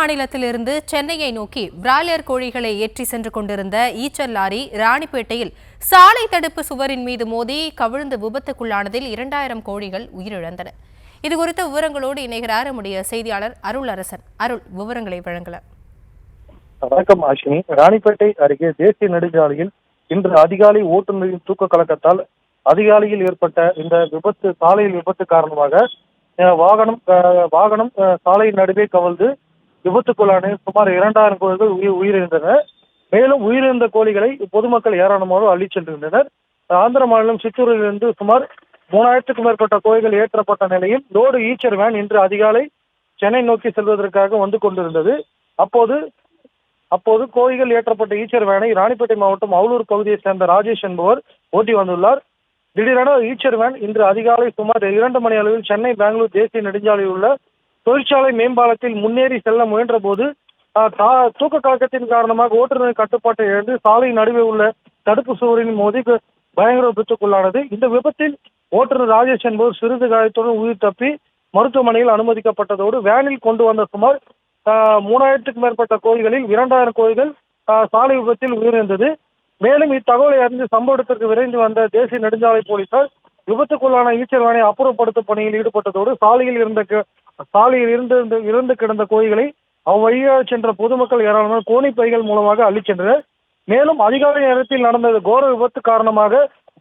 மாநிலத்திலிருந்து சென்னையை நோக்கி பிராய்லர் கோழிகளை ஏற்றி சென்று கொண்டிருந்த ஈச்சர் லாரி ராணிப்பேட்டையில் சாலை தடுப்பு சுவரின் மீது மோதி கவிழ்ந்து விபத்துக்குள்ளானதில் 2000 கோழிகள் உயிரிழந்தன. இதுகுறித்த விவரங்களோடு இணைகிறார் நம்முடைய செய்தியாளர் அருள் அரசன். அருள், விவரங்களை வழங்கலாம். வணக்கம் ஆஷினி. ராணிப்பேட்டை அருகே தேசிய நெடுஞ்சாலையில் இன்று அதிகாலை ஓட்டுநரின் தூக்க கலக்கத்தால் அதிகாலையில் ஏற்பட்ட இந்த விபத்து, சாலையில் விபத்து காரணமாக வாகனம் சாலை நடுவே கவிழ்ந்து விபத்துக்குள்ளான சுமார் 2000 கோழிகள் உயிரிழந்தன. மேலும் உயிரிழந்த கோழிகளை பொதுமக்கள் ஏராளமாக அள்ளிச் சென்றிருந்தனர். ஆந்திர மாநிலம் சித்தூரிலிருந்து சுமார் 3000க்கும் மேற்பட்ட கோழிகள் ஏற்றப்பட்ட நிலையில் லோடு ஈச்சர் வேன் இன்று அதிகாலை சென்னை நோக்கி செல்வதற்காக வந்து கொண்டிருந்தது. அப்போது கோழிகள் ஏற்றப்பட்ட ஈச்சர் வேனை ராணிப்பேட்டை மாவட்டம் அவலூர் பகுதியைச் சேர்ந்த ராஜேஷ் என்பவர் ஓட்டி வந்துள்ளார். திடீரென ஈச்சர் வேன் இன்று அதிகாலை சுமார் 2 மணி அளவில் சென்னை பெங்களூர் தேசிய நெடுஞ்சாலையில் உள்ள தொழிற்சாலை மேம்பாலத்தில் முன்னேறி செல்ல முயன்ற போது தூக்க கலக்கத்தின் காரணமாக ஓட்டுநரின் கட்டுப்பாட்டை இழந்து சாலை நடுவே உள்ள தடுப்பு சுவரின் மோதி பயங்கர விபத்துக்குள்ளானது. இந்த விபத்தில் ஓட்டுநர் ராஜேஷ் என்பவர் சிறிது காயத்துடன் உயிர் தப்பி மருத்துவமனையில் அனுமதிக்கப்பட்டதோடு வேனில் கொண்டு வந்த சுமார் 3000க்கும் மேற்பட்ட கோழிகளில் 2000 கோழிகள் சாலை விபத்தில் உயிரிழந்தது. மேலும் இத்தகவலை அறிந்து சம்பவ இடத்திற்கு விரைந்து வந்த தேசிய நெடுஞ்சாலை போலீசார் விபத்துக்குள்ளான ஈச்சர் வேனை அப்புறப்படுத்தும் பணியில் ஈடுபட்டதோடு சாலையில் இறந்து கிடந்த கோழிகளை அவ்வழியாக சென்ற பொதுமக்கள் ஏராளமான கோணி பைகள் மூலமாக அள்ளிச் சென்றனர். மேலும் அதிகாலை நேரத்தில் நடந்த கோர விபத்து காரணமாக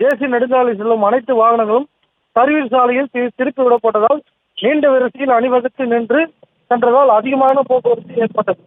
தேசிய நெடுஞ்சாலை செல்லும் அனைத்து வாகனங்களும் சர்வீஸ் சாலையில் திருப்பி விடப்பட்டதால் நீண்ட வரிசையில் அணிவகுத்து நின்று சென்றதால் அதிகமான போக்குவரத்து ஏற்பட்டது.